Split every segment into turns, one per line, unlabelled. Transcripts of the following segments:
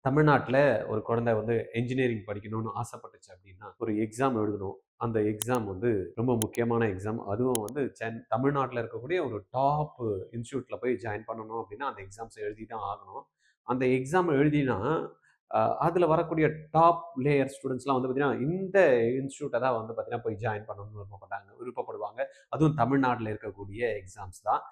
தமிழ்நாட்டில் ஒரு குழந்தை வந்து என்ஜினியரிங் படிக்கணும்னு ஆசைப்பட்டுச்சு அப்படின்னா ஒரு எக்ஸாம் எழுதணும். அந்த எக்ஸாம் வந்து ரொம்ப முக்கியமான எக்ஸாம். அதுவும் வந்து தமிழ்நாட்டில் இருக்கக்கூடிய ஒரு டாப் இன்ஸ்டியூட்டில் போய் ஜாயின் பண்ணணும் அப்படின்னா அந்த எக்ஸாம்ஸ் எழுதி தான் ஆகணும். அந்த எக்ஸாம் எழுதினா அதில் வரக்கூடிய டாப் லேயர் ஸ்டூடெண்ட்ஸ்லாம் வந்து பார்த்தீங்கன்னா இந்த இன்ஸ்டியூட்டை தான் வந்து பார்த்தீங்கன்னா போய் ஜாயின் பண்ணணும்னு விருப்பப்படுவாங்க. அதுவும் தமிழ்நாட்டில் இருக்கக்கூடிய எக்ஸாம்ஸ் தான்.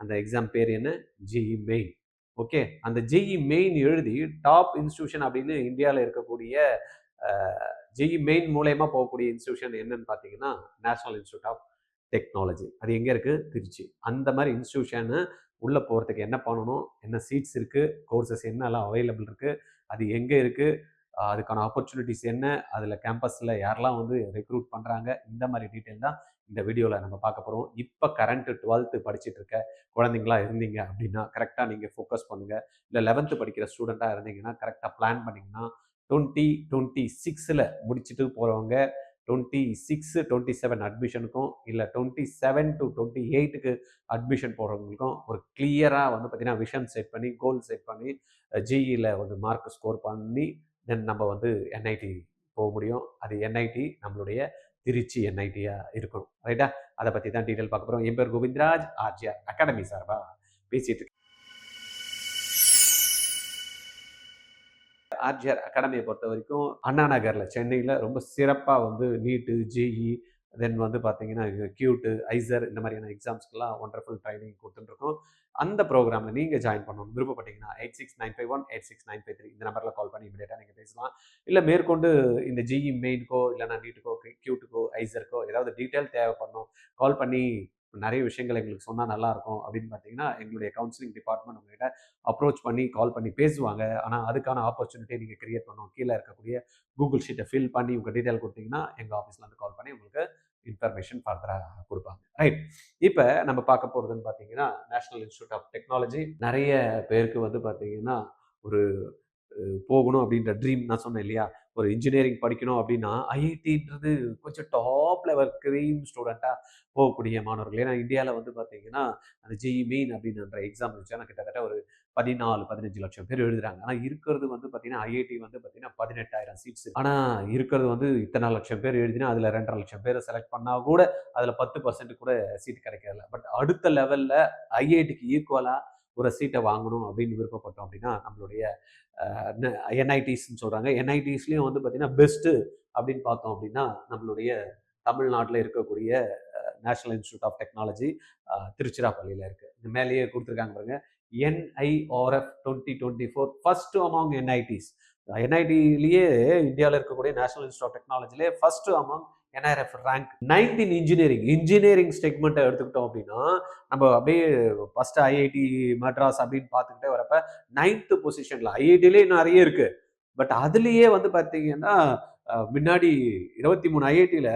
அந்த எக்ஸாம் பேர் என்ன? GE main. ஓகே, அந்த ஜிஇ மெயின் எழுதி டாப் இன்ஸ்டிடியூஷன் அப்படின்னு இந்தியாவில் இருக்கக்கூடிய ஜிஇ மெயின் மூலயமா போகக்கூடிய இன்ஸ்டிடியூஷன் என்னன்னு பார்த்தீங்கன்னா நேஷனல் இன்ஸ்டியூட் ஆஃப் டெக்னாலஜி. அது எங்கே இருக்குது? திருச்சி. அந்த மாதிரி இன்ஸ்டிடியூஷன் உள்ளே போகிறதுக்கு என்ன பண்ணணும், என்ன சீட்ஸ் இருக்குது, கோர்சஸ் என்னெல்லாம் அவைலபிள் இருக்குது, அது எங்கே இருக்குது, அதுக்கான ஆப்பர்ச்சுனிட்டிஸ் என்ன, அதில் கேம்பஸில் யாரெல்லாம் வந்து ரெக்ரூட் பண்ணுறாங்க, இந்த மாதிரி டீட்டெயில் தான் இந்த வீடியோவில் நம்ம பார்க்க போகிறோம். இப்போ கரண்ட்டு 12th படிச்சுட்டு இருக்க குழந்தைங்களா இருந்தீங்க அப்படின்னா கரெக்டாக நீங்கள் ஃபோக்கஸ் பண்ணுங்கள். இல்லை 11th படிக்கிற ஸ்டூடெண்ட்டாக இருந்தீங்கன்னா கரெக்டாக பிளான் பண்ணிங்கன்னா 2026 முடிச்சுட்டு போகிறவங்க 26, 27 அட்மிஷனுக்கும் இல்லை 27 to 28க்கு அட்மிஷன் போகிறவங்களுக்கும் ஒரு கிளியராக வந்து பார்த்தீங்கன்னா விஷன் செட் பண்ணி கோல் செட் பண்ணி ஜிஇயில் வந்து மார்க் ஸ்கோர் பண்ணி தென் நம்ம வந்து என்ஐடி போக முடியும். அது என்ஐடி நம்மளுடைய திருச்சி என்ஐடியாக இருக்கணும். ரைட்டா? அதை பற்றி தான் டீட்டெயில் பார்க்க போகிறோம். என் பேர் கோவிந்தராஜ், ஆர்ஜிஆர் அகாடமி சார்பாக பேசிட்டு இருக்கேன். ஆர்ஜிஆர் அகாடமியை பொறுத்த வரைக்கும் அண்ணா நகரில் சென்னையில் ரொம்ப சிறப்பாக வந்து நீட்டு, ஜிஇ, தென் வந்து பார்த்தீங்கன்னா கியூட்டு, ஐசர் இந்த மாதிரியான எக்ஸாம்ஸ்க்கெல்லாம் ஒண்டர்ஃபுல் ட்ரைனிங் கொடுத்துட்டுருக்கோம். அந்த ப்ரோக்ராமில் நீங்கள் ஜாயின் பண்ணணும் விருப்பப்பட்டீங்கன்னா 8695186953 இந்த நம்பரில் கால் பண்ணி இமீடியட்டாக நீங்கள் பேசலாம். இல்லை மேற்கொண்டு இந்த ஜிஇ மெயின்க்கோ இல்லைனா நீட்டுக்கோ கியூட்டுக்கோ ஐசருக்கோ ஏதாவது டீட்டெயில் தேவைப்படணும், கால் பண்ணி நிறைய விஷயங்கள் எங்களுக்கு சொன்னால் நல்லாயிருக்கும் அப்படின்னு பார்த்தீங்கன்னா எங்களுடைய கவுன்சிலிங் டிபார்ட்மெண்ட் உங்கள்கிட்ட அப்ரோச் பண்ணி கால் பண்ணி பேசுவாங்க. ஆனால் அதுக்கான ஆப்பர்ச்சுனிட்டியை நீங்கள் கிரியேட் பண்ணணும். கீழே இருக்கக்கூடிய கூகுள் ஷீட்டை ஃபில் பண்ணி உங்கள் டீட்டெயில் கொடுத்தீங்கன்னா எங்கள் ஆஃபீஸ்லேருந்து கால் பண்ணி உங்களுக்கு இன்ஃபர்மேஷன் ஃபர்தராக கொடுப்பாங்க. ரைட், இப்போ நம்ம பார்க்க போகிறதுன்னு பார்த்தீங்கன்னா நேஷனல் இன்ஸ்டியூட் ஆஃப் டெக்னாலஜி. நிறைய பேருக்கு வந்து பார்த்தீங்கன்னா ஒரு போகணும் அப்படின்ற ட்ரீம் நான் சொன்னேன் இல்லையா, ஒரு இன்ஜினியரிங் படிக்கணும் அப்படின்னா ஐஐடின்றது கொஞ்சம் டாப் லெவல் க்ரீம் ஸ்டூடெண்ட்டாக போகக்கூடிய மாணவர்கள். ஏன்னா இந்தியாவில் வந்து பார்த்தீங்கன்னா அந்த ஜிஇ மெயின் அப்படின்ற எக்ஸாம் வச்சா கிட்டத்தட்ட ஒரு 14-15 லட்சம் பேர் எழுதுறாங்க. ஆனால் இருக்கிறது வந்து பார்த்தீங்கன்னா ஐஐடி வந்து பார்த்தீங்கன்னா 18,000 சீட்ஸ். ஆனால் இருக்கிறது வந்து இத்தனை லட்சம் பேர் எழுதினா அதில் 2.5 லட்சம் பேரை செலக்ட் பண்ணால் கூட அதில் 10% கூட சீட் கிடைக்கிறதில்ல. பட் அடுத்த லெவலில் ஐஐடிக்கு ஈக்குவலாக ஒரு சீட்டை வாங்கணும் அப்படின்னு விருப்பப்பட்டோம் அப்படின்னா நம்மளுடைய என்ஐடிஸ்ன்னு சொல்கிறாங்க. என்ஐடிஸ்லேயும் வந்து பார்த்தீங்கன்னா பெஸ்ட்டு அப்படின்னு பார்த்தோம் அப்படின்னா நம்மளுடைய தமிழ்நாட்டில் இருக்கக்கூடிய நேஷனல் இன்ஸ்டியூட் ஆஃப் டெக்னாலஜி திருச்சிராப்பள்ளியில் இருக்குது. இந்த மேலேயே கொடுத்துருக்காங்க பாருங்க, என்ஐஆர்எஃப் 2024 ஃபர்ஸ்ட் அமாங் என்ஐடிஸ். என்ஐடிலேயே இந்தியாவில் இருக்கக்கூடிய நேஷனல் இன்ஸ்டியூட் ஆஃப் டெக்னாலஜிலே first among NIRF rank 9 in engineering செக்மெண்ட்டை எடுத்துக்கிட்டோம் அப்படின்னா நம்ம அப்படியே ஃபர்ஸ்ட் ஐஐடி மெட்ராஸ் அப்படின்னு பார்த்துக்கிட்டே வரப்ப 9th பொசிஷன்ல ஐஐடிலே நிறைய இருக்கு. பட் அதுலேயே வந்து பார்த்தீங்கன்னா முன்னாடி 23 ஐஐடியில்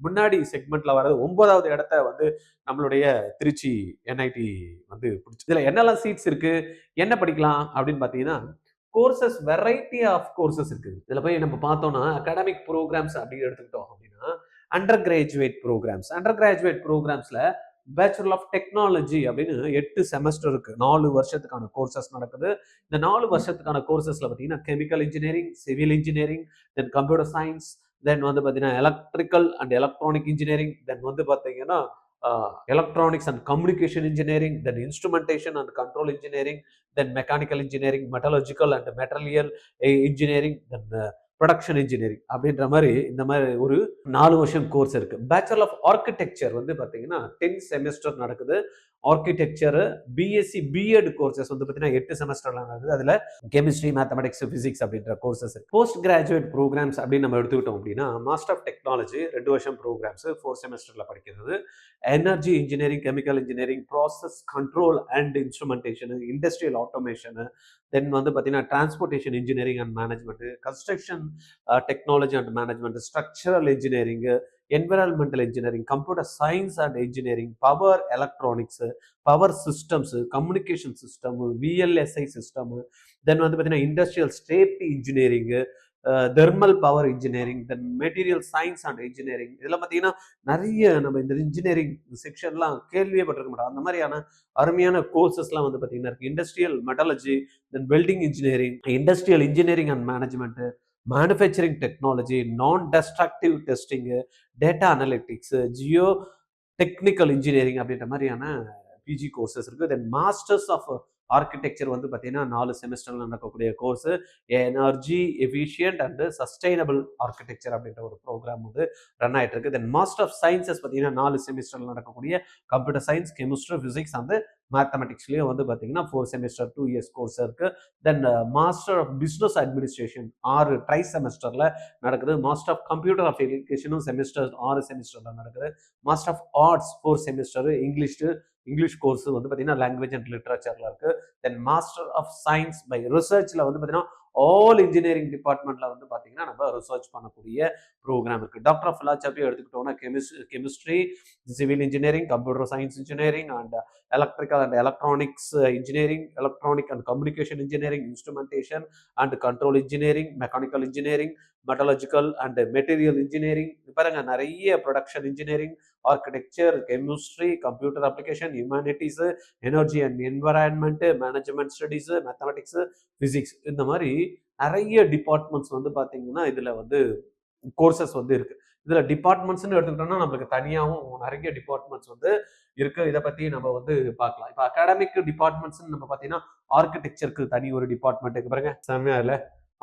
முன்னாடி செக்மெண்ட்ல வர்றது 9வது இடத்த வந்து நம்மளுடைய திருச்சி என்ஐடி வந்து பிடிச்சி. இதில் என்னெல்லாம் சீட்ஸ் இருக்கு, என்ன படிக்கலாம் அப்படின்னு பார்த்தீங்கன்னா கோர்சஸ் வெரைட்டி ஆஃப் கோர்சஸ் இருக்குது. இதில் போய் நம்ம பார்த்தோம்னா அகாடமிக் ப்ரோக்ராம்ஸ் அப்படின்னு எடுத்துக்கிட்டோம் அப்படின்னா அண்டர் கிராஜுவேட் ப்ரோக்ராம்ஸ்ல பேச்சுலர் ஆஃப் டெக்னாலஜி அப்படின்னு 8 செமஸ்டர் இருக்கு. 4 வருஷத்துக்கான கோர்சஸ் நடக்குது. இந்த 4 வருஷத்துக்கான கோர்சஸ்ல பார்த்தீங்கன்னா chemical engineering, civil engineering, then computer science, then வந்து பார்த்தீங்கன்னா electrical and electronic engineering, then வந்து பார்த்தீங்கன்னா electronics and communication engineering, then instrumentation and control engineering, then mechanical engineering, metallurgical and material engineering, then production engineering அப்படின்ற மாதிரி இந்த மாதிரி ஒரு 4 வருஷம் கோர்ஸ் இருக்கு. பேச்சுலர் ஆஃப் ஆர்கிடெக்சர் வந்து பார்த்தீங்கன்னா 10 செமஸ்டர் நடக்குது. ஆர்கிடெக்சர் பிஎஸ்சி பிஎட் கோர்சஸ் வந்து பார்த்தீங்கன்னா 8 செமஸ்டர்ல நடக்குது. அதில் கெமிஸ்ட்ரி, மேத்தமெட்டிக்ஸ், பிசிக்ஸ் அப்படின்ற கோர்சஸ் இருக்கு. போஸ்ட் கிராஜுவேட் ப்ரோக்ராம்ஸ் அப்படின்னு நம்ம எடுத்துக்கிட்டோம் அப்படின்னா மாஸ்டர் ஆஃப் டெக்னாலஜி 2 வருஷம் ப்ரோக்ராம்ஸ் 4 செமஸ்டர்ல படிக்கிறது. Energy engineering, chemical engineering, process control and instrumentation, industrial automation, then வந்து பார்த்தீங்கன்னா transportation engineering and management, construction technology and management, structural engineering, environmental engineering, computer science and engineering, power electronics, power systems, communication system, VLSI system, then வந்து பார்த்தீங்கன்னா industrial safety engineering, thermal power engineering, then material science and engineering. இதெல்லாம் பார்த்தீங்கன்னா நிறைய நம்ம இந்த engineering செக்ஷன்லாம் கேள்வியே பட்டிருக்க மாட்டோம். அந்த மாதிரியான அருமையான கோர்சஸ்லாம் வந்து பார்த்தீங்கன்னா இருக்கு. Industrial metallurgy, then welding engineering, industrial engineering and management, manufacturing technology, non destructive testing, data analytics, geo technical engineering அப்படின்ற மாதிரியான பிஜி கோர்சஸ் இருக்கு. தென் மாஸ்டர்ஸ் ஆஃப் ஆர்கிடெக்சர் வந்து பார்த்தீங்கன்னா 4 செமஸ்டர்ல நடக்கக்கூடிய course, energy efficient and sustainable architecture அப்படின்ற ஒரு ப்ரோக்ராம் வந்து ரன் ஆயிட்டு இருக்கு. தென் மாஸ்டர் ஆஃப் சயின்சஸ் பார்த்தீங்கன்னா 4 செமஸ்டர்ல நடக்கக்கூடிய computer science, chemistry, physics and மேத்தமெட்டிக்ஸ்லயும் வந்து பார்த்தீங்கன்னா 4 செமஸ்டர் 2 இயர்ஸ் கோர்ஸ் இருக்கு. Then master of business administration 6 tri செமஸ்டர்ல நடக்குது. மாஸ்டர் ஆஃப் கம்ப்யூட்டர் அப்ளிகேஷனும் செமஸ்டர் 6 செமஸ்டர்ல நடக்குது. Master of arts 4 semester, English course வந்து பார்த்தீங்கன்னா லாங்குவேஜ் அண்ட் லிட்ரேச்சர்ல இருக்கு. Then master of science by ரிசர்ச்ல வந்து பார்த்தீங்கன்னா ஆல் இன்ஜினியரிங் டிபார்ட்மெண்ட்ல வந்து பார்த்தீங்கன்னா நம்ம ரிசர்ச் பண்ணக்கூடிய ப்ரோக்ராம் இருக்கு. டாக்டர் ஆஃப் பிலாசபி எடுத்துக்கிட்டோம்னா chemistry, civil engineering, computer science engineering and electrical and electronics engineering, electronic and communication engineering, instrumentation and control engineering, mechanical engineering, metallurgical and material engineering, பாருங்க நிறைய production engineering, architecture, chemistry, computer application, humanities, energy and environment, management studies, mathematics, physics, இந்த மாதிரி நிறைய departments வந்து பார்த்தீங்கன்னா இதுல வந்து courses வந்து இருக்கு. இதுல டிபார்ட்மெண்ட்ஸ்னு எடுத்துக்கிட்டோம்னா நம்மளுக்கு தனியாகவும் நிறைய டிபார்ட்மெண்ட்ஸ் வந்து இருக்கு. இதை பத்தி நம்ம வந்து பார்க்கலாம். இப்போ அகாடமிக் டிபார்ட்மெண்ட்ஸ் நம்ம பார்த்தீங்கன்னா ஆர்கிடெக்சருக்கு தனி ஒரு டிபார்ட்மெண்ட் இருக்கு பாருங்க, செம்மையா இல்ல?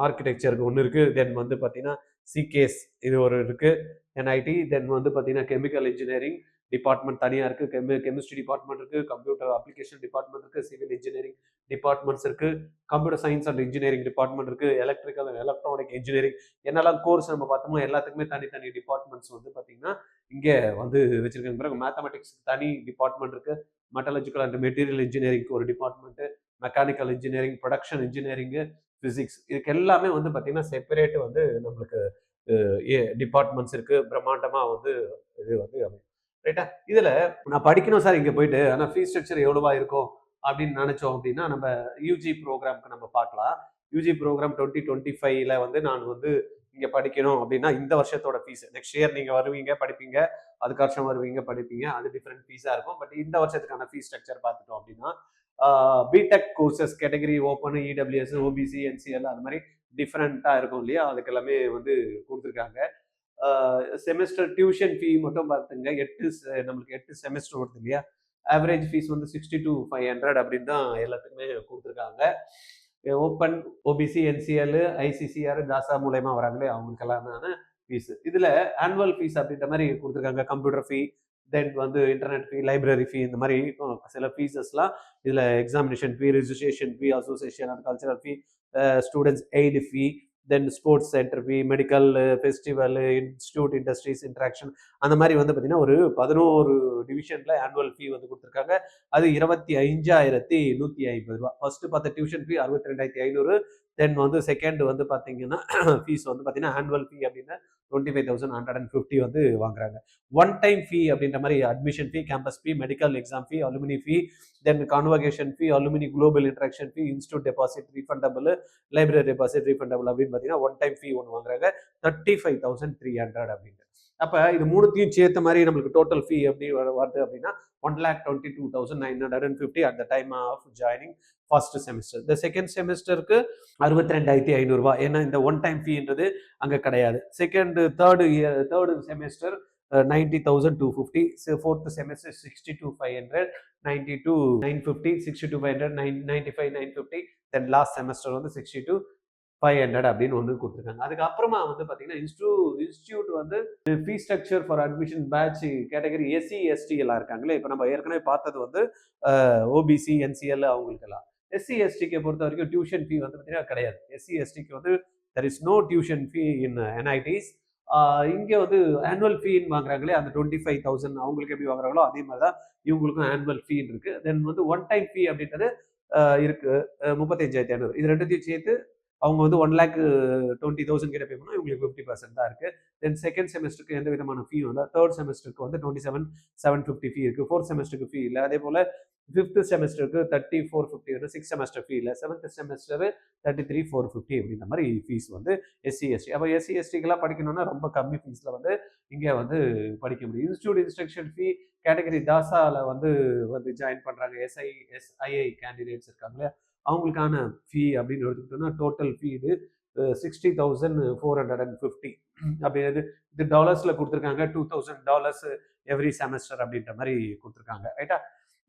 ஆர்கிடெக்சருக்கு ஒன்று இருக்கு. தென் வந்து பார்த்தீங்கன்னா சிகேஸ் இது ஒரு இருக்கு, என்ஐடி. தென் வந்து பார்த்தீங்கன்னா கெமிக்கல் இன்ஜினியரிங் டிபார்ட்மெண்ட் தனியாக இருக்கு, கெமிஸ்ட்ரி டிபார்ட்மெண்ட் இருக்கு, கம்ப்யூட்டர் அப்ளிகேஷன் டிபார்ட்மெண்ட் இருக்கு, சிவில் இன்ஜினியரிங் டிபார்ட்மெண்ட்ஸ் இருக்கு, computer science and engineering department இருக்கு, எலக்ட்ரிக்கல் அண்ட் எலக்ட்ரானிக் இன்ஜினியரிங், என்னெல்லாம் கோர்ஸ் நம்ம பார்த்தோமோ எல்லாத்துக்குமே தனித்தனி டிபார்ட்மெண்ட்ஸ் வந்து பார்த்தீங்கன்னா இங்கே வந்து வச்சிருக்காங்க. பிறகு மேத்தமெட்டிக்ஸ் தனி டிபார்ட்மெண்ட் இருக்கு, மெட்டலர்ஜிக்கல் அண்ட் மெட்டீரியல் இன்ஜினியரிங்க்கு ஒரு department, mechanical engineering, production engineering, physics, இதுக்கு எல்லாமே வந்து பார்த்தீங்கன்னா செப்பரேட் வந்து நம்மளுக்கு டிபார்ட்மெண்ட்ஸ் இருக்கு. பிரம்மாண்டமா வந்து இது வந்து ரைட்டா. இதுல நான் படிக்கணும் சார் இங்க போயிட்டு, ஆனா ஃபீஸ் ஸ்ட்ரக்சர் எவ்வளவா இருக்கும் அப்படின்னு நினைச்சோம் அப்படின்னா நம்ம யூஜி ப்ரோக்ராம்க்கு நம்ம பார்க்கலாம். யூஜி ப்ரோக்ராம் 2025ல வந்து நான் வந்து இங்க படிக்கணும் அப்படின்னா இந்த வருஷத்தோட ஃபீஸ், நெக்ஸ்ட் இயர் நீங்க வருவீங்க படிப்பீங்க, அதுக்கு வருஷம் வருவீங்க படிப்பீங்க, அது டிஃப்ரெண்ட் ஃபீஸா இருக்கும். பட் இந்த வருஷத்துக்கான ஃபீஸ் ஸ்ட்ரக்சர் பார்த்துட்டோம் அப்படின்னா B Tech courses category open, EWS, OBC, NCL அது மாதிரி டிஃப்ரெண்டா இருக்கும் இல்லையா, அதுக்கு எல்லாமே வந்து கொடுத்துருக்காங்க. செமஸ்டர் டியூஷன் ஃபீ மட்டும் பார்த்துங்க, நம்மளுக்கு 8 செமஸ்டர் வருது இல்லையா, ஆவரேஜ் ஃபீஸ் வந்து 62,500 அப்படின்னு தான் எல்லாத்துக்குமே கொடுத்துருக்காங்க. Open, OBC, NCL, ICCR, Tasa மூலயமா வராங்களே அவங்களுக்கெல்லாம் ஃபீஸ். இதுல ஆனுவல் ஃபீஸ் அப்படின்ற மாதிரி கொடுத்துருக்காங்க. கம்ப்யூட்டர் ஃபீ, தென் வந்து இன்டர்நெட் ஃபீ, லைப்ரரி ஃபீ, இந்த மாதிரி சில ஃபீஸஸ்லாம் இதுல examination fee, registration fee, association and cultural fee, students aid fee, then sports centre fee, medical, festival, institute, industries, interaction, அந்த மாதிரி வந்து பார்த்தீங்கன்னா ஒரு 11 டிவிஷன்ல ஆனுவல் ஃபீ வந்து கொடுத்துருக்காங்க. அது 25,150 ரூபா. ஃபர்ஸ்ட் பார்த்த டியூஷன் ஃபீ 62,500. தென் வந்து செகண்ட் வந்து பார்த்தீங்கன்னா ஃபீஸ் வந்து பார்த்தீங்கன்னா ஆனுவல் ஃபீ அப்படின்னா 25,150 வந்து வாங்குறாங்க. ஒன் டைம் ஃபீ அப்படின்ற மாதிரி admission fee, campus fee, medical exam fee, alumni fee, then convocation fee, alumni global interaction fee, institute deposit refundable, library deposit refundable அப்படின்னு பார்த்தீங்கன்னா ஒன் டைம் ஃபீ ஒன்று வாங்குறாங்க 35,300 அப்படின்னு. அப்போ இது மூணுத்தையும் சேர்த்த மாதிரி நம்மளுக்கு டோட்டல் ஃபீ எப்படி வருது அப்படின்னா 1,22,950 at the time of joining first semester. இந்த செகண்ட் செமஸ்டருக்கு 62,500 ரூபாய். ஏன்னா இந்த ஒன் டைம் ஃபீன்றது அங்கே கிடையாது. Third semester 90,250, fourth semester 62,500, 92,950, 62,500, 95,950, then last semester வந்து 62,500 அப்படின்னு ஒன்று கொடுத்துருக்காங்க. அதுக்கப்புறமா வந்து பார்த்தீங்கன்னா இன்ஸ்டியூட் வந்து fee structure for admission batch category SC ST எல்லாம் இருக்காங்களே, இப்போ நம்ம ஏற்கனவே பார்த்தது வந்து ஓபிசி, என்சிஎல் அவங்களுக்கெல்லாம். எஸ்சி எஸ்டிக்கு பொறுத்த வரைக்கும் டியூஷன் ஃபீ வந்து பார்த்தீங்கன்னா கிடையாது. எஸ்சி எஸ்டிக்கு வந்து there is no tuition fee in NITs. இங்கே வந்து ஆனுவல் ஃபீன்னு வாங்குறாங்களே அந்த 25,000 அவங்களுக்கு எப்படி வாங்குறாங்களோ அதே மாதிரி தான் இவங்களுக்கும் ஆனுவல் ஃபீன் இருக்கு. தென் வந்து ஒன் டைம் ஃபீ அப்படின்றது இருக்கு 35,500. இது ரெண்டுத்தையும் சேர்த்து அவங்க வந்து 1,20,000 கிட்ட பே பண்ணால் இவங்களுக்கு 50% தான் இருக்குது. தென் செகண்ட் செமஸ்டருக்கு எந்த விதமான ஃபீ இல்லை. தேர்ட் செமஸ்டருக்கு வந்து 27,750 ஃபீ இருக்குது. ஃபோர்த் செமஸ்டருக்கு ஃபீ இல்லை. அதே போல் ஃபிஃப்த் செமஸ்டருக்கு 3450 வந்து சிக்ஸ் செமஸ்டர் ஃபீ இல்லை. செவன்த் செமஸ்டர் 33,450 அப்படின்ற மாதிரி ஃபீஸ் வந்து எஸ்சி எஸ்டி. அப்போ எஸ்சி எஸ்டிக்கெல்லாம் படிக்கணும்னா ரொம்ப கம்மி ஃபீஸில் வந்து இங்கே வந்து படிக்க முடியும். இன்ஸ்டியூட் இன்ஸ்ட்ரக்ஷன் ஃபீ கேட்டகரி தாசாவில் வந்து ஜாயின் பண்ணுறாங்க எஸ்ஐஐ கேண்டிடேட்ஸ் இருக்காங்களே அவங்களுக்கான ஃபீ அப்படின்னு எடுத்துக்கிட்டோம்னா டோட்டல் ஃபீ இது 60,450 அப்படி இது டாலர்ஸில் கொடுத்துருக்காங்க. $2,000 எவ்ரி செமஸ்டர் அப்படின்ற மாதிரி கொடுத்துருக்காங்க. ரைட்டா,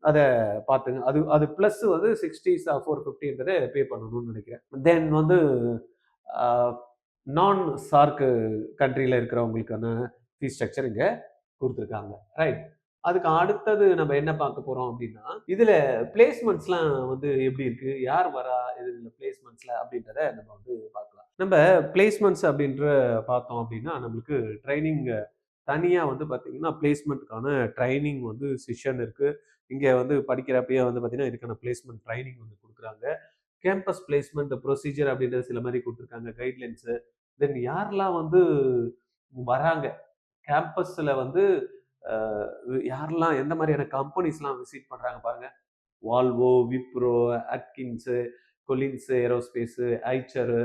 அதை பார்த்துங்க. அது ப்ளஸ் வந்து 60,450 பே பண்ணணும்னு நினைக்கிறேன். தென் வந்து நான் சார்க்கு கண்ட்ரியில் இருக்கிறவங்களுக்கான ஃபீஸ் ஸ்ட்ரக்சர் இங்கே கொடுத்துருக்காங்க. ரைட், அதுக்கு அடுத்தது நம்ம என்ன பார்க்க போகிறோம் அப்படின்னா இதில் பிளேஸ்மெண்ட்ஸ்லாம் வந்து எப்படி இருக்குது, யார் வரா இதில் பிளேஸ்மெண்ட்ஸில் அப்படின்றத நம்ம வந்து பார்க்கலாம். நம்ம பிளேஸ்மெண்ட்ஸ் அப்படின்ற பார்த்தோம் அப்படின்னா நம்மளுக்கு ட்ரைனிங் தனியாக வந்து பார்த்தீங்கன்னா பிளேஸ்மெண்ட்டுக்கான ட்ரைனிங் வந்து செஷன் இருக்குது. இங்கே வந்து படிக்கிறப்பயே வந்து பார்த்தீங்கன்னா இதுக்கான பிளேஸ்மெண்ட் ட்ரைனிங் வந்து கொடுக்குறாங்க. கேம்பஸ் பிளேஸ்மெண்ட் ப்ரொசீஜர் அப்படின்றது சில மாதிரி கொடுத்துருக்காங்க கைட்லைன்ஸு. தென் யாரெல்லாம் வந்து வராங்க கேம்பஸில் வந்து யாரெல்லாம் எந்த மாதிரியான கம்பெனிஸ்லாம் விசிட் பண்ணுறாங்க பாருங்கள். Volvo, Wipro, Atkins, Collins aerospace, Eicher,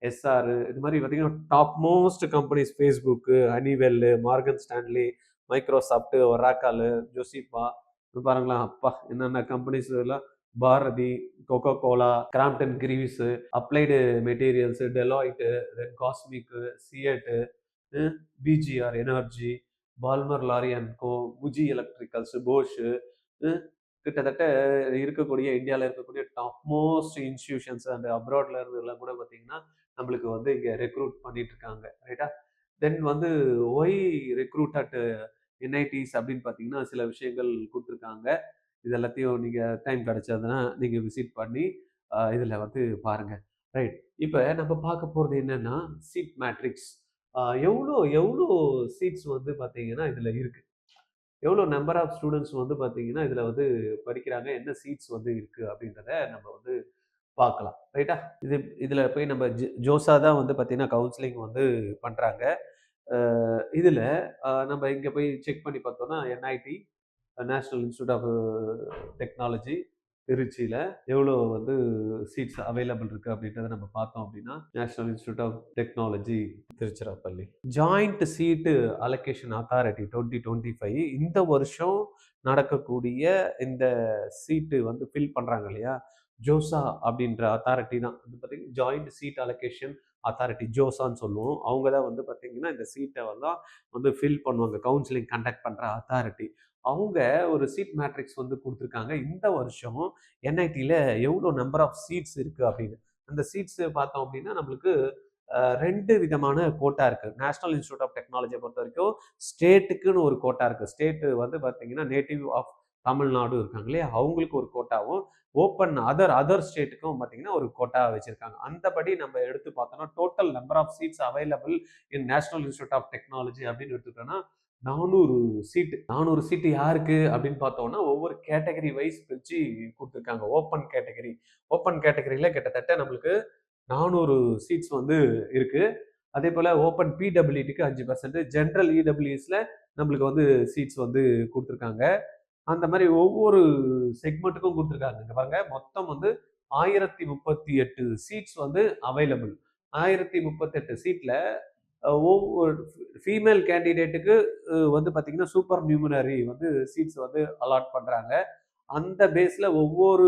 Essar, இது மாதிரி பார்த்தீங்கன்னா top most companies Facebook, Honeywell, Morgan Stanley, Microsoft, Oracle, ஜோசிப்பா, பாருங்களா அப்பா என்னென்ன கம்பெனிஸ் எல்லாம், Bharti, Coca Cola, Crompton Greaves, applied materials, Deloitte, then Cosmic, Ceat, BGR energy, Balmer Lawrie and co, Fuji electricals, Bosch, கிட்டத்தட்ட இருக்கக்கூடிய இந்தியாவில் இருக்கக்கூடிய டாப் மோஸ்ட் இன்ஸ்டிடியூஷன்ஸ் அண்ட் அப்ராட்ல இருந்து எல்லாம் கூட பார்த்தீங்கன்னா நம்மளுக்கு வந்து இங்கே ரெக்ரூட் பண்ணிட்டு இருக்காங்க. ரைட்டா, தென் வந்து ஒய் ரெக்ரூட் அட் என்ஐடிஸ் அப்படின்னு பார்த்தீங்கன்னா சில விஷயங்கள் கொடுத்துருக்காங்க. இது எல்லாத்தையும் நீங்கள் டைம் கிடைச்சதுன்னா நீங்கள் விசிட் பண்ணி இதில் வந்து பாருங்கள். ரைட், இப்போ நம்ம பார்க்க போகிறது என்னென்னா சீட் மேட்ரிக்ஸ். எவ்வளோ எவ்வளோ சீட்ஸ் வந்து பார்த்தீங்கன்னா இதில் இருக்குது, எவ்வளோ நம்பர் ஆஃப் ஸ்டூடெண்ட்ஸ் வந்து பார்த்தீங்கன்னா இதில் வந்து படிக்கிறாங்க, என்ன சீட்ஸ் வந்து இருக்குது அப்படின்றத நம்ம வந்து பார்க்கலாம். ரைட்டா, இதில் போய் நம்ம ஜோசா தான் வந்து பார்த்தீங்கன்னா கவுன்சிலிங் வந்து பண்ணுறாங்க. இதில் நம்ம இங்கே போய் செக் பண்ணி பார்த்தோம்னா NIT national institute of technology திருச்சியில் எவ்வளோ வந்து சீட்ஸ் அவைலபிள் இருக்குது அப்படின்றத நம்ம பார்த்தோம் அப்படின்னா national institute of technology Tiruchirappalli joint seat allocation authority 2025 இந்த வருஷம் நடக்கக்கூடிய இந்த சீட்டு வந்து ஃபில் பண்ணுறாங்க இல்லையா, ஜோசா அப்படின்ற அத்தாரிட்டி தான் வந்து பார்த்தீங்கன்னா ஜாயிண்ட் சீட் அலோகேஷன் அத்தாரிட்டி, ஜோசான்னு சொல்லுவோம். அவங்க தான் வந்து பார்த்தீங்கன்னா இந்த சீட்டை வந்து ஃபில் பண்ணுவாங்க, கவுன்சிலிங் கண்டக்ட் பண்ணுற அத்தாரிட்டி. அவங்க ஒரு சீட் மேட்ரிக்ஸ் வந்து கொடுத்துருக்காங்க. இந்த வருஷம் என்ஐடியில் எவ்வளோ நம்பர் ஆஃப் சீட்ஸ் இருக்குது அப்படின்னு. அந்த சீட்ஸ் பார்த்தோம் அப்படின்னா நம்மளுக்கு 2 விதமான கோட்டா இருக்குது. நேஷனல் இன்ஸ்டியூட் ஆஃப் டெக்னாலஜியை பொறுத்த வரைக்கும் ஸ்டேட்டுக்குன்னு ஒரு கோட்டா இருக்குது. ஸ்டேட்டு வந்து பார்த்தீங்கன்னா நேட்டிவ் ஆஃப் தமிழ்நாடு இருக்காங்க இல்லையா, அவங்களுக்கு ஒரு கோட்டாவும் ஓப்பன் அதர் ஸ்டேட்டுக்கும் பார்த்தீங்கன்னா ஒரு கோட்டா வச்சுருக்காங்க. அந்தபடி நம்ம எடுத்து பார்த்தோம்னா total number of seats available in national institute of technology அப்படின்னு எடுத்துக்கிட்டோம்னா 400 சீட்டு. 400 சீட்டு யாருக்கு அப்படின்னு பார்த்தோம்னா ஒவ்வொரு கேட்டகரி வைஸ் பிரித்து கொடுத்துருக்காங்க. ஓப்பன் கேட்டகரியில் கிட்டத்தட்ட நம்மளுக்கு 400 சீட்ஸ் வந்து இருக்குது. அதே போல் ஓப்பன் பிடபிள்யூடிக்கு 5%, ஜென்ரல் இடபிள்யூஎஸில் நம்மளுக்கு வந்து சீட்ஸ் வந்து கொடுத்துருக்காங்க. அந்த மாதிரி ஒவ்வொரு செக்மெண்ட்டுக்கும் கொடுத்துருக்காங்க. இங்கே பாருங்க, மொத்தம் வந்து 1038 சீட்ஸ் வந்து அவைலபிள். 1038 சீட்டில் ஒவ்வொரு ஃபீமேல் கேண்டிடேட்டுக்கு வந்து பார்த்தீங்கன்னா சூப்பர் நியூமனரி வந்து சீட்ஸ் வந்து அலாட் பண்ணுறாங்க. அந்த பேஸில் ஒவ்வொரு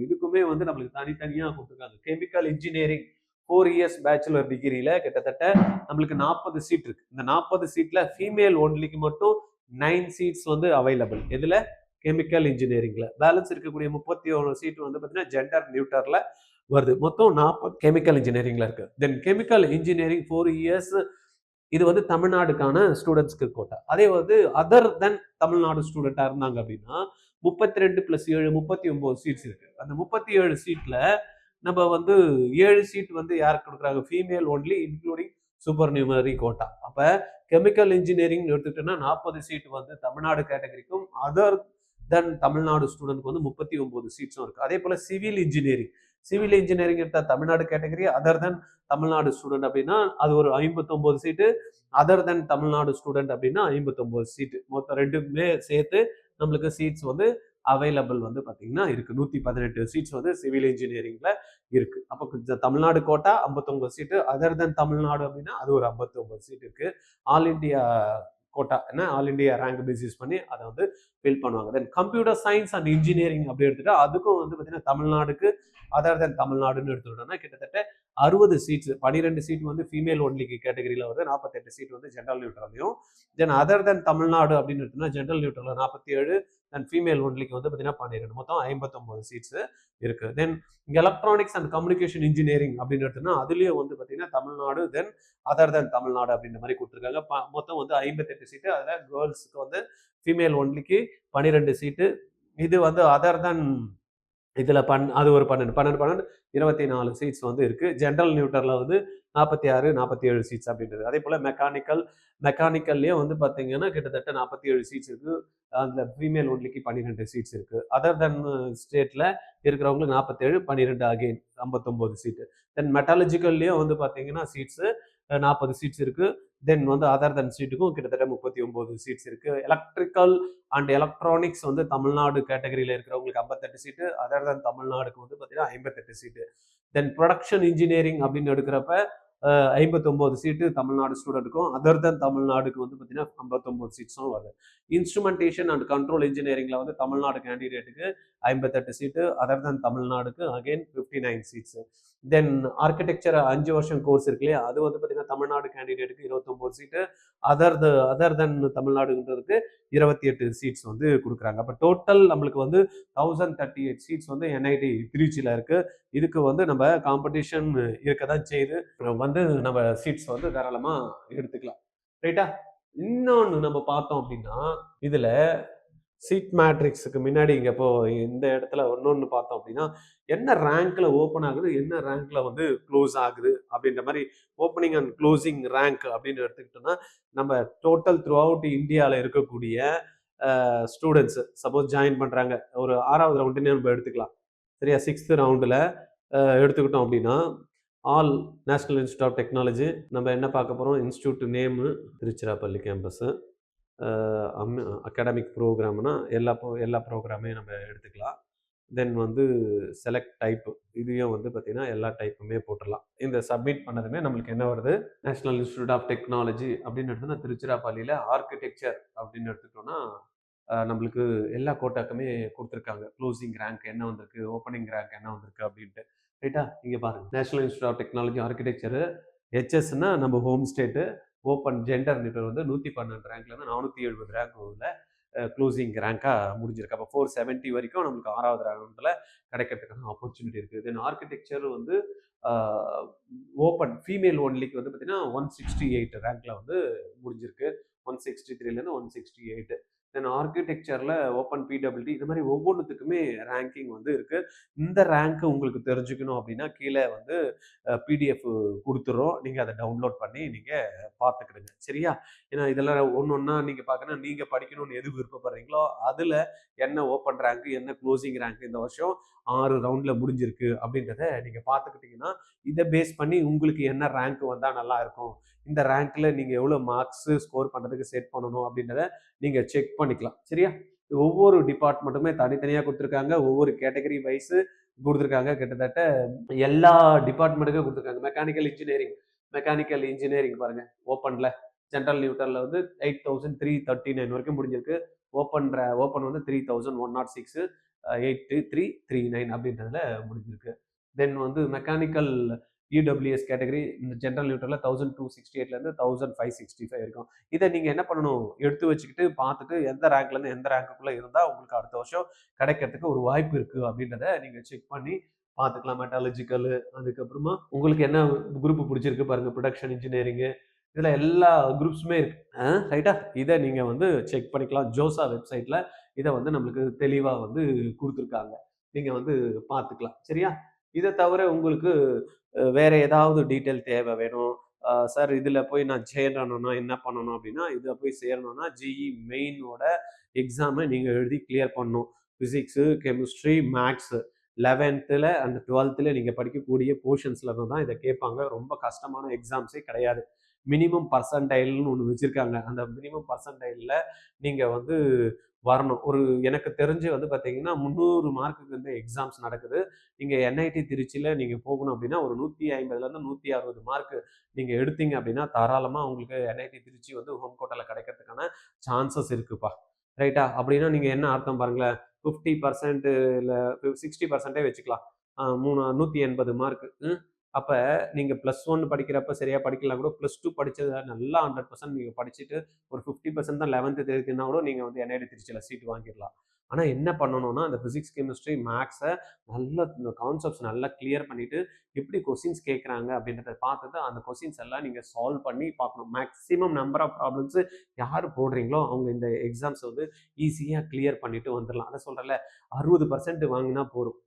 இதுக்குமே வந்து நம்மளுக்கு தனித்தனியாக கொடுத்துருக்காங்க. கெமிக்கல் இன்ஜினியரிங் 4 இயர்ஸ் பேச்சுலர் டிகிரியில் கிட்டத்தட்ட நம்மளுக்கு 40 சீட் இருக்குது. இந்த 40 சீட்டில் ஃபீமேல் ஒன்லிக்கு மட்டும் 9 சீட்ஸ் வந்து அவைலபிள். இதில் கெமிக்கல் இன்ஜினியரிங்கில் பேலன்ஸ் இருக்கக்கூடிய 31 சீட் வந்து பார்த்தீங்கன்னா ஜெண்டர் நியூட்டரில் வருது. மொத்தம் 40 கெமிக்கல் இன்ஜினியரிங்கில் இருக்குது. தென் கெமிக்கல் இன்ஜினியரிங் 4 இயர்ஸ் இது வந்து தமிழ்நாடுக்கான ஸ்டூடெண்ட்ஸ்க்கு கோட்டா. அதே வந்து அதர் தென் தமிழ்நாடு ஸ்டூடெண்ட்டாக இருந்தாங்க அப்படின்னா 32 + 7 39 சீட்ஸ் இருக்குது. அந்த 37 சீட்டில் நம்ம வந்து 7 சீட் வந்து யாருக்கு கொடுக்குறாங்க, female only including supernumerary quota. அப்போ கெமிக்கல் இன்ஜினியரிங் எடுத்துக்கிட்டோன்னா 40 சீட் வந்து தமிழ்நாடு கேட்டகரிக்கும் அதர் தென் தமிழ்நாடு ஸ்டூடெண்ட்க்கு வந்து 39 சீட்ஸும் இருக்குது. அதே போல் சிவில் சிவில் இன்ஜினியரிங் எடுத்தா Tamil Nadu category other then Tamil Nadu student அப்படின்னா அது ஒரு 59 சீட்டு, அதர் தென் தமிழ்நாடு ஸ்டூடெண்ட் அப்படின்னா 59 சீட்டு, மொத்தம் ரெண்டுமே சேர்த்து நம்மளுக்கு சீட்ஸ் வந்து அவைலபிள் வந்து பார்த்தீங்கன்னா இருக்கு. 118 சீட்ஸ் வந்து சிவில் இன்ஜினியரிங்ல இருக்கு. அப்போ தமிழ்நாடு கோட்டா 59 சீட்டு, அதர் தென் தமிழ்நாடு அப்படின்னா அது ஒரு 59 சீட் இருக்கு. ஆல் இண்டியா கோட்டா என்ன ஆல் இண்டியா ரேங்க் பேசிஸ் பண்ணி அதை வந்து ஃபில் பண்ணுவாங்க. தென் கம்ப்யூட்டர் சயின்ஸ் அண்ட் இன்ஜினியரிங் அப்படி எடுத்துட்டா அதுக்கும் வந்து பார்த்தீங்கன்னா தமிழ்நாடுக்கு அதர் தென் தமிழ்நாடுன்னு எடுத்துக்கிட்டோம்னா கிட்டத்தட்ட 60 சீட்ஸ், 12 சீட் வந்து ஃபீமேல் ஒன்லிக்கு கேட்டகரியில் வருது, 48 சீட் வந்து general நியூட்ரலையும். Then other then Tamil Nadu அப்படின்னு எடுத்தோம்னா ஜென்ரல் நியூட்ரல் 47, தென் ஃபீமேல் ஒன்லிக்கு வந்து பார்த்தீங்கன்னா 12, மொத்தம் 59 சீட்ஸ் இருக்கு. தென் எலக்ட்ரானிக்ஸ் அண்ட் கம்யூனிகேஷன் இன்ஜினியரிங் அப்படின்னு எடுத்தோம்னா அதுலயும் வந்து பார்த்தீங்கன்னா Tamil Nadu then other then Tamil Nadu அப்படின்ற மாதிரி கொடுத்துருக்காங்க. மொத்தம் வந்து 58 சீட்டு. அதில் கேர்ள்ஸுக்கு வந்து ஃபீமேல் ஒன்லிக்கு 12 சீட்டு. இது வந்து அதர் தென் இதில் அது ஒரு 12 24 சீட்ஸ் வந்து இருக்குது. ஜென்ரல் நியூட்டரில் வந்து 46 47 சீட்ஸ் அப்படின்றது. அதே போல் மெக்கானிக்கல்லையே வந்து பார்த்தீங்கன்னா கிட்டத்தட்ட 47 சீட்ஸ் இருக்குது. அதில் ஃபீமேல் ஒன்லிக்கு 12 சீட்ஸ் இருக்குது. அதர் தென் ஸ்டேட்டில் இருக்கிறவங்களுக்கு 47 12 அகெயின் 59 சீட்டு. தென் மெட்டாலஜிக்கல்லையும் வந்து பார்த்தீங்கன்னா சீட்ஸு 40 சீட்ஸ் இருக்குது. தென் வந்து அதர் தென் சீட்டுக்கும் கிட்டத்தட்ட 39 சீட்ஸ் இருக்கு. எலக்ட்ரிக்கல் அண்ட் எலக்ட்ரானிக்ஸ் வந்து தமிழ்நாடு கேட்டகரியில் இருக்கிறவங்களுக்கு 58 சீட்டு, அதர் தென் தமிழ்நாடுக்கு வந்து பார்த்தீங்கன்னா 58 சீட்டு. தென் ப்ரொடக்ஷன் இன்ஜினியரிங் அப்படின்னு எடுக்கிறப்ப 59 சீட்டு தமிழ்நாடு ஸ்டூடெண்ட்டுக்கும், அதர் தென் தமிழ்நாடுக்கு வந்து பார்த்தீங்கன்னா 59 சீட்ஸும் வருது. இன்ஸ்ட்ருமெண்டேஷன் அண்ட் கண்ட்ரோல் இன்ஜினியரிங்ல வந்து தமிழ்நாடு கேண்டிடேட்டுக்கு 58 சீட்டு, அதர் தென் தமிழ்நாடுக்கு அகைன் 59 சீட்ஸ். தென் ஆர்கிடெக்சர் 5 வருஷம் கோர்ஸ் இருக்கு இல்லையா, அது வந்து பார்த்தீங்கன்னா தமிழ்நாடு கேண்டிடேட்டுக்கு 29 சீட்டு, அதர் தென் தமிழ்நாடுன்றதுக்கு 28 சீட்ஸ் வந்து கொடுக்குறாங்க. அப்போ டோட்டல் நம்மளுக்கு வந்து 1038 சீட்ஸ் வந்து என்ஐடி திருச்சியில் இருக்கு. இதுக்கு வந்து நம்ம காம்படிஷன் இருக்க தான் செய்யுது. வந்து நம்ம சீட்ஸ் வந்து தாராளமாக எடுத்துக்கலாம். ரைட்டா? இன்னொன்று நம்ம பார்த்தோம் அப்படின்னா இதில் சீட் மேட்ரிக்ஸுக்கு முன்னாடி இங்கே இப்போ இந்த இடத்துல இன்னொன்று பார்த்தோம் அப்படின்னா என்ன ரேங்க்ல ஓப்பன் ஆகுது, என்ன ரேங்க்ல வந்து க்ளோஸ் ஆகுது அப்படின்ற மாதிரி ஓப்பனிங் அண்ட் க்ளோசிங் ரேங்க் அப்படின்னு எடுத்துக்கிட்டோம்னா நம்ம டோட்டல் த்ரூ அவுட் இந்தியாவில் இருக்கக்கூடிய ஸ்டூடெண்ட்ஸ் சப்போஸ் ஜாயின் பண்ணுறாங்க, ஒரு 6வது ரவுண்டுன்னு நம்ம எடுத்துக்கலாம் சரியா. 6th ரவுண்டில் எடுத்துக்கிட்டோம் அப்படின்னா all national institute of technology நம்ம என்ன பார்க்க போகிறோம், institute name Tiruchirappalli campus, academic ப்ரோக்ராம்னா எல்லா ப்ரோக்ராமே நம்ம எடுத்துக்கலாம். தென் வந்து செலக்ட் டைப்பு, இதையும் வந்து பார்த்திங்கன்னா எல்லா டைப்புமே போட்டுடலாம். இந்த சப்மிட் பண்ணதுமே நம்மளுக்கு என்ன வருது, நேஷனல் இன்ஸ்டியூட் ஆஃப் டெக்னாலஜி அப்படின்னு எடுத்தோம்னா திருச்சிராப்பள்ளியில் ஆர்கிடெக்சர் அப்படின்னு எடுத்துட்டோம்னா நம்மளுக்கு எல்லா கோட்டாக்குமே கொடுத்துருக்காங்க. க்ளோசிங் ரேங்க் என்ன வந்திருக்கு, ஓப்பனிங் ரேங்க் என்ன வந்திருக்கு அப்படின்ட்டு. ரைட்டா? இங்கே பாருங்கள், national institute of technology architecture ஹெச்எஸ்னா நம்ம home state, open gender neutral வந்து 112 ரேங்க்லேருந்து 470 ரேங்க் உள்ள க்ளோசிங் ரேங்காக முடிஞ்சிருக்கு. அப்போ 470 வரைக்கும் நம்மளுக்கு 6வது ரவுண்டில் கிடைக்கிறதுக்கான ஆப்பர்ச்சுனிட்டி இருக்குது. தென் ஆர்கிடெக்சர் வந்து ஓப்பன் ஃபீமேல் ஒன்லிக்கு வந்து பார்த்தீங்கன்னா 168 ரேங்க்ல வந்து முடிஞ்சிருக்கு. 163லேருந்து 168. தென் ஆர்கிடெக்சரில் ஓப்பன் பிடபிள்யூடி இது மாதிரி ஒவ்வொன்றுத்துக்குமே ரேங்கிங் வந்து இருக்குது. இந்த ரேங்க்கு உங்களுக்கு தெரிஞ்சுக்கணும் அப்படின்னா கீழே வந்து பிடிஎஃப் கொடுத்துட்றோம், நீங்கள் அதை டவுன்லோட் பண்ணி நீங்கள் பார்த்துக்கிடுங்க சரியா. ஏன்னா இதெல்லாம் ஒன்று ஒன்றா நீங்கள் பார்க்கணும், நீங்கள் படிக்கணும்னு எது விருப்பப்படுறீங்களோ அதில் என்ன ஓப்பன் ரேங்க்கு என்ன க்ளோசிங் ரேங்க் இந்த வருஷம் 6 ரவுண்டில் முடிஞ்சிருக்கு அப்படின்றத நீங்கள் பார்த்துக்கிட்டிங்கன்னா இதை பேஸ் பண்ணி உங்களுக்கு என்ன ரேங்க் வந்தால் நல்லா இருக்கும், இந்த ரேங்க்ல நீங்கள் எவ்வளோ மார்க்ஸ் ஸ்கோர் பண்ணுறதுக்கு செட் பண்ணணும் அப்படின்றத நீங்கள் செக் பண்ணிக்கலாம் சரியா. ஒவ்வொரு டிபார்ட்மெண்ட்டுமே தனித்தனியாக கொடுத்துருக்காங்க, ஒவ்வொரு கேட்டகரி வைஸு கொடுத்துருக்காங்க. கிட்டத்தட்ட எல்லா டிபார்ட்மெண்ட்டுக்கும் கொடுத்துருக்காங்க. மெக்கானிக்கல் இன்ஜினியரிங் பாருங்க, ஓப்பனில் ஜென்ரல் நியூட்டரில் வந்து 8339 வரைக்கும் முடிஞ்சிருக்கு. ஓப்பன் வந்து 3106 8339 அப்படின்றதுல முடிஞ்சிருக்கு. தென் வந்து மெக்கானிக்கல் இடபிள்யூஎஸ் கேட்டகரி இந்த ஜென்ரல் நியூட்டரில் 1268லேருந்து 1565 இருக்கும். இதை நீங்கள் என்ன பண்ணணும், எடுத்து வச்சுக்கிட்டு பார்த்துட்டு எந்த ரேங்க்லேருந்து எந்த ரேங்க்குள்ளே இருந்தால் உங்களுக்கு அடுத்த வருஷம் கிடைக்கிறதுக்கு ஒரு வாய்ப்பு இருக்குது அப்படின்றத நீங்கள் செக் பண்ணி பார்த்துக்கலாம். மெட்டாலஜிக்கல், அதுக்கப்புறமா உங்களுக்கு என்ன குரூப் பிடிச்சிருக்கு பாருங்கள், ப்ரொடக்ஷன் இன்ஜினியரிங்கு, இதில் எல்லா குரூப்ஸுமே இருக்குது ரைட்டா. இதை நீங்கள் வந்து செக் பண்ணிக்கலாம். ஜோசா வெப்சைட்டில் இதை வந்து நம்மளுக்கு தெளிவாக வந்து கொடுத்துருக்காங்க, நீங்கள் வந்து பார்த்துக்கலாம் சரியா. இதை தவிர உங்களுக்கு வேற ஏதாவது டீட்டெயில் தேவை வேணும், சார் இதில் போய் நான் சேரணும்னா என்ன பண்ணணும் அப்படின்னா, இதில் போய் சேரணும்னா ஜிஇ மெயினோட எக்ஸாமை நீங்கள் எழுதி கிளியர் பண்ணணும். Physics, chemistry, maths 11th and 12th நீங்க படிக்கக்கூடிய போர்ஷன்ஸ்ல இருந்து தான் இதை கேட்பாங்க. ரொம்ப கஷ்டமான எக்ஸாம்ஸே கிடையாது. மினிமம் பர்சன்டைல்னு ஒன்று வச்சிருக்காங்க. அந்த மினிமம் பர்சன்டைல்ல நீங்க வந்து வரணும். எனக்கு தெரிஞ்சு வந்து பார்த்தீங்கன்னா 300 மார்க்குக்கு வந்து எக்ஸாம்ஸ் நடக்குது. நீங்க என்ஐடி திருச்சியில நீங்க போகணும் அப்படின்னா ஒரு 150லேருந்து 160 மார்க் நீங்க எடுத்தீங்க அப்படின்னா தாராளமா உங்களுக்கு என்ஐடி திருச்சி வந்து ஹோம் கோட்டால கிடைக்கிறதுக்கான சான்சஸ் இருக்குப்பா. ரைட்டா? அப்படின்னா நீங்க என்ன அர்த்தம் பாருங்களேன். 50% இல்ல 60% வச்சுக்கலாம். 180 மார்க். அப்ப நீங்க +1 படிக்கிறப்ப சரியா படிக்கலனா கூட +2 படிச்சத நல்லா 100% நீங்க படிச்சுட்டு ஒரு 50% தான் 11th தெரியுதுன்னா கூட நீங்க வந்து என்ஐடி திருச்சியில சீட் வாங்கிடலாம். ஆனா என்ன பண்ணணும்னா அந்த பிசிக்ஸ், கெமிஸ்ட்ரி, மேத்ஸ நல்லா இந்த கான்செப்ட்ஸ் நல்லா கிளியர் பண்ணிட்டு எப்படி கொஸ்டின்ஸ் கேட்குறாங்க அப்படின்றத பார்த்துட்டு அந்த கொஸ்டின்ஸ் எல்லாம் நீங்க சால்வ் பண்ணி பார்க்கணும். மேக்ஸிமம் நம்பர் ஆஃப் ப்ராப்ளம்ஸ் யார் போடுறீங்களோ அவங்க இந்த எக்ஸாம்ஸ் வந்து ஈஸியா கிளியர் பண்ணிட்டு வந்துடலாம். அதான் சொல்றேன்ல 60% வாங்கினா போதும்.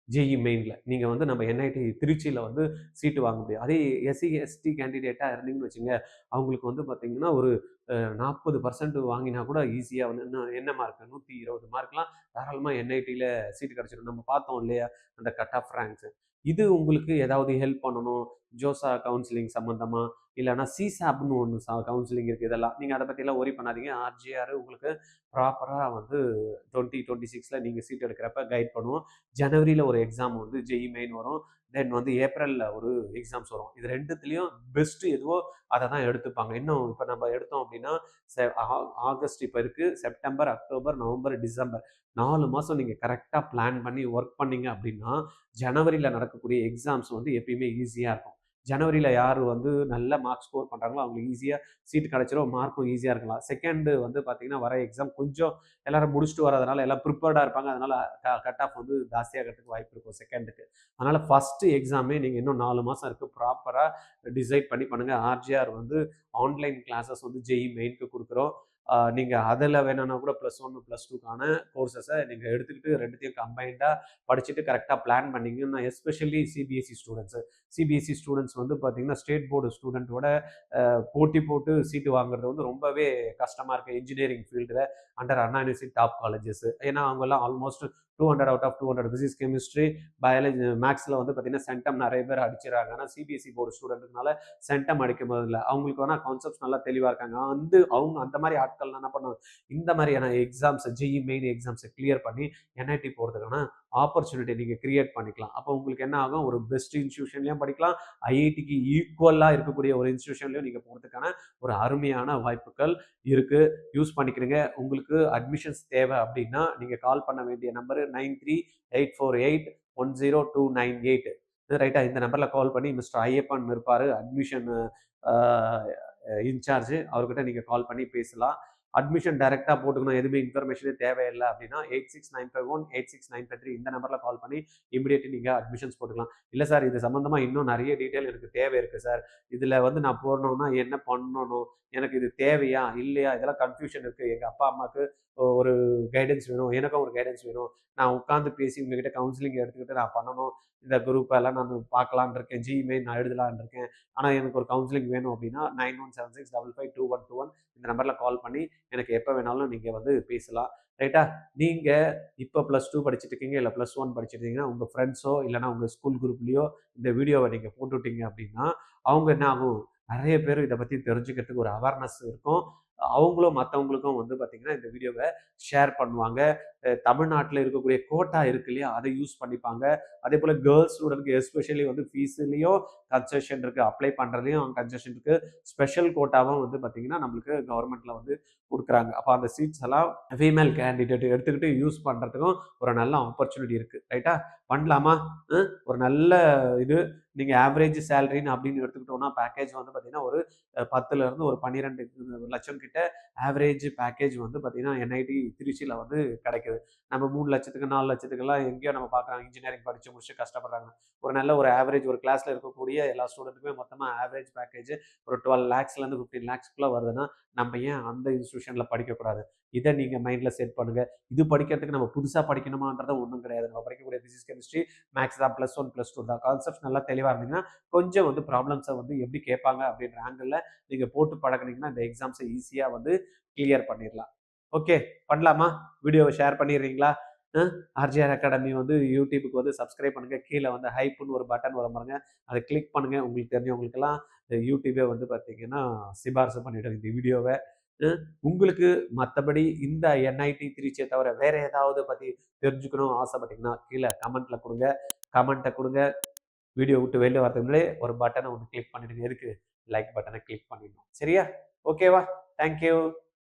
ஜேஇ மெயின்ல நீங்க வந்து நம்ம என்ஐடி திருச்சியில வந்து சீட்டு வாங்க முடியும். அதே எஸ்சி, எஸ்டி கேண்டிடேட்டா இருந்தீங்கன்னு வச்சுங்க, அவங்களுக்கு வந்து பார்த்தீங்கன்னா ஒரு 40% வாங்கினா கூட ஈஸியா வந்து என்ன மார்க் 120 மார்க்லாம் தாராளமா என்ஐடில சீட்டு கிடைச்சிடும். நம்ம பார்த்தோம் இல்லையா? அந்த கட் ஆஃப் ரேங்க்ஸ். இது உங்களுக்கு ஏதாவது ஹெல்ப் பண்ணணும். ஜோசா கவுன்சிலிங் சம்மந்தமா, இல்லன்னா சிசாப்ன்னு ஒண்ணு கவுன்சிலிங் இருக்கு. இதெல்லாம் நீங்க அத பத்திலாம் வொரி பண்ணாதீங்க. ஆர்ஜிஆர் உங்களுக்கு ப்ராப்பரா வந்து 2026ல நீங்க சீட் எடுக்கிறப்ப கைட் பண்ணுவோம். ஜனவரியில ஒரு எக்ஸாம் வந்து ஜேஇ மெயின் வரும். தென் வந்து ஏப்ரல்ல ஒரு எக்ஸாம்ஸ் வரும். இது 2த்துலயும் பெஸ்ட் எதுவோ அத தான் எடுத்துப்பாங்க. இன்னும் இப்ப நம்ம எடுத்தோம் அப்படின்னா, செ ஆ ஆகஸ்ட் இப்ப இருக்கு. செப்டம்பர், அக்டோபர், நவம்பர், டிசம்பர் 4 மாசம் நீங்க கரெக்ட்டா பிளான் பண்ணி ஒர்க் பண்ணீங்க அப்படின்னா, ஜனவரியில நடக்கக்கூடிய எக்ஸாம்ஸ் வந்து எப்பயுமே ஈஸியா இருக்கும். ஜனவரியில யாரு வந்து நல்ல மார்க் ஸ்கோர் பண்றாங்களோ அவங்களுக்கு ஈஸியா சீட் கிடைச்சிரும். மார்க்கும் ஈஸியா இருக்கலாம். செகண்ட் வந்து பார்த்தீங்கன்னா, வர எக்ஸாம் கொஞ்சம் எல்லாரும் முடிச்சுட்டு வரதுனால எல்லாம் ப்ரிப்பேர்டா இருப்பாங்க. அதனால கட் ஆஃப் வந்து ஜாஸ்தியாகறதுக்கு வாய்ப்பு இருக்கும் செகண்டுக்கு. அதனால ஃபர்ஸ்ட் எக்ஸாமே நீங்க இன்னும் 4 மாசம் இருக்கு. ப்ராப்பரா டிசைட் பண்ணி பண்ணுங்க. ஆர்ஜிஆர் வந்து ஆன்லைன் கிளாஸஸ் வந்து ஜேஇ மெயின்க்கு குடுக்குறோம். நீங்க அதுல வேணும்னா கூட +1, +2க்கான கோர்ஸஸ நீங்க எடுத்துக்கிட்டு 2த்தையும் கம்பைன்டா படிச்சுட்டு கரெக்ட்டா பிளான் பண்ணீங்கன்னா, especially CBSE students. CBSE students வந்து பார்த்தீங்கன்னா, ஸ்டேட் போர்டு ஸ்டூடண்ட்டோட போட்டி போட்டு சீட்டு வாங்குறது வந்து ரொம்பவே கஷ்டமா இருக்கு. இன்ஜினியரிங் ஃபீல்டுல under Anna university top colleges. ஏன்னா அவங்கலாம் almost 200 out of 200 physics, chemistry, biology, மேத்ஸ்ல வந்து பார்த்தீங்கன்னா சென்டம் நிறைய பேர் அடிச்சிடறாங்க. ஆனா சிபிஎஸ்இ போர்டு ஸ்டூடெண்ட்னால சென்டம் அடிக்க போதில்ல. அவங்களுக்கு வேணா கான்செப்ட்ஸ் நல்லா தெளிவா இருக்காங்க. அவங்க அந்த மாதிரி ஆட்கள் என்ன பண்ணுவாங்க, இந்த மாதிரியான எக்ஸாம்ஸ் ஜேஇ மெயின் எக்ஸாம்ஸை கிளியர் பண்ணி என்ஐடி போறதுக்கான ஆப்பர்ச்சுனிட்டி நீங்க கிரியேட் பண்ணிக்கலாம். அப்போ உங்களுக்கு என்ன ஆகும், ஒரு பெஸ்ட் இன்ஸ்டிடியூஷன்லயும் படிக்கலாம். ஐஐடிக்கு ஈக்குவலா இருக்கக்கூடிய ஒரு இன்ஸ்டிடியூஷன்லயும் நீங்க போறதுக்கான ஒரு அருமையான வாய்ப்புகள் இருக்கு. யூஸ் பண்ணிக்கிறீங்க. உங்களுக்கு அட்மிஷன்ஸ் தேவை அப்படின்னா நீங்க கால் பண்ண வேண்டிய நம்பர் 9384810298. ரைட்டா? இந்த நம்பர்ல கால் பண்ணி மிஸ்டர் ஐயப்பன் இருப்பாரு. Admission incharge. அவர்கிட்ட நீங்க கால் பண்ணி பேசலாம். அட்மிஷன் டைரக்டா போட்டுக்கணும். எதுவுமே இன்ஃபர்மேஷனே தேவையில்ல அப்படின்னா 869551 869553 இந்த நம்பர்ல கால் பண்ணி இமிடியேட்லி நீங்க அட்மிஷன்ஸ் போட்டுக்கலாம். இல்ல சார் இது சம்பந்தமா இன்னும் நிறைய டீடைல் எனக்கு தேவை இருக்கு சார். இதுல வந்து நான் போடணும்னா என்ன பண்ணணும்? எனக்கு இது தேவையா? இல்லையா? இதெல்லாம் கன்ஃபியூஷன் இருக்கு. எங்க அப்பா, அம்மாக்கு ஒரு கைடன்ஸ் வேணும். எனக்கும் ஒரு கைடன்ஸ் வேணும். நான் உட்கார்ந்து பேசி உங்ககிட்ட கவுன்சிலிங் எடுத்துக்கிட்டு நான் பண்ணணும். இந்த குரூப் எல்லாம் நான் பார்க்கலான்னு இருக்கேன். ஜிமெயில் நான் எழுதலான்னு இருக்கேன். ஆனா எனக்கு ஒரு கவுன்சிலிங் வேணும் அப்படின்னா 9176552121 இந்த நம்பர்ல கால் பண்ணி எனக்கு எப்ப வேணாலும் நீங்க வந்து பேசலாம். ரைட்டா? நீங்க இப்ப +2 படிச்சுட்டு இருக்கீங்க, இல்ல +1 படிச்சுட்டு இருக்கீங்கன்னா, உங்க ஃப்ரெண்ட்ஸோ இல்லன்னா உங்க ஸ்கூல் குரூப்லயோ இந்த வீடியோவ நீங்க போட்டுட்டீங்க அப்படின்னா, அவங்க என்ன ஆகும், நெறைய பேர் இத பத்தி தெரிஞ்சுக்கிறதுக்கு ஒரு அவேர்னஸ் இருக்கும். அவங்களும் மத்தவங்களுக்கும் வந்து பார்த்தீங்கன்னா, இந்த வீடியோவ ஷேர் பண்ணுவாங்க. தமிழ்நாட்டுல இருக்கக்கூடிய கோட்டா இருக்கு இல்லையா? அத யூஸ் பண்ணிப்பாங்க. அதேபோல கேர்ல்ஸ் ஸ்டூடண்ட்க்கு எஸ்பெஷலி வந்து ஃபீஸ்லயும் கன்செஷன் இருக்கு. அப்ளை பண்றதுலயும் கன்செஷன் இருக்கு. ஸ்பெஷல் கோட்டாவும் வந்து பார்த்தீங்கன்னா, நம்மளுக்கு கவர்மெண்ட்ல வந்து குடுக்குறாங்க. அப்ப அந்த சீட்ஸ் எல்லாம் ஃபீமேல் கேண்டிடேட் எடுத்துக்கிட்டு யூஸ் பண்றதுக்கும் ஒரு நல்ல ஆப்பர்ச்சுனிட்டி இருக்கு. ரைட்டா? பண்ணலாமா? ஒரு நல்ல இது நீங்க ஆவரேஜ் சேலரின்னு அப்படின்னு எடுத்துக்கிட்டோம்னா, பேக்கேஜ் வந்து பார்த்தீங்கன்னா, ஒரு 10ல இருந்து ஒரு 12 லட்சம் கிட்ட ஆவரேஜ் பேக்கேஜ் வந்து பார்த்தீங்கன்னா, என்ஐடி திருச்சியில வந்து கிடைக்குது. நம்ம 3,00,000க்கு 4,00,000க்குலாம் எங்கேயோ நம்ம பார்க்குறோம். இன்ஜினியரிங் படிச்சு முடிச்சு கஷ்டப்படுறாங்க. ஒரு நல்ல ஒரு ஆவரேஜ் ஒரு கிளாஸ்ல இருக்கக்கூடிய எல்லா ஸ்டூடெண்ட்டுக்குமே மொத்தமா ஆவரேஜ் பேக்கேஜ் ஒரு 12 லேக்ஸ்லேருந்து 15 லேக்ஸ்க்குள்ள வருதுன்னா, நம்ம ஏன் அந்த இன்ஸ்டிடியூஷன்ல படிக்கக்கூடாது? இத நீங்க மைண்ட்ல செட் பண்ணுங்க. இது படிக்கிறதுக்கு நம்ம புதுசா படிக்கணுமான்றது ஒண்ணும் கிடையாது. நம்ம படிக்கக்கூடிய பிசிக்ஸ், கெமிஸ்ட்ரி, மேத்ஸ் தான் +1, +2 தான். கான்செப்ட்ஸ் நல்லா தெளிவா இருந்தீங்கன்னா, கொஞ்சம் வந்து ப்ராப்ளம்ஸ வந்து எப்படி கேட்பாங்க அப்படின்ற ஆங்கிள்ல நீங்க போட்டு பழகுனீங்கன்னா, இந்த எக்ஸாம்ஸ ஈஸியா வந்து கிளியர் பண்ணிடலாம். ஓகே. பண்ணலாமா? வீடியோவ ஷேர் பண்ணிடுறீங்களா? ஆர்ஜிஆர் அகாடமி வந்து யூடியூபுக்கு வந்து சப்ஸ்கிரைப் பண்ணுங்கள். கீழே வந்து ஹைப்புன்னு ஒரு பட்டன் வரும் பாருங்க, அதை கிளிக் பண்ணுங்கள். உங்களுக்கு தெரிஞ்சவங்களுக்கெல்லாம் இந்த யூடியூபே வந்து பார்த்தீங்கன்னா சிபாரிசு பண்ணிவிடும் இந்த வீடியோவை. உங்களுக்கு மற்றபடி இந்த என்ஐடி திருச்சியை தவிர வேறு ஏதாவது பற்றி தெரிஞ்சுக்கணும் ஆசைப்பட்டீங்கன்னா கீழே கமெண்ட்டில் கொடுங்க. கமெண்ட்டை கொடுங்க. வீடியோ விட்டு வெளில வரதுக்கு முன்னாடி ஒரு பட்டனை ஒன்று கிளிக் பண்ணிடுங்க. எதுக்கு? லைக் பட்டனை கிளிக் பண்ணிடணும். சரியா? ஓகேவா? தேங்க்யூ.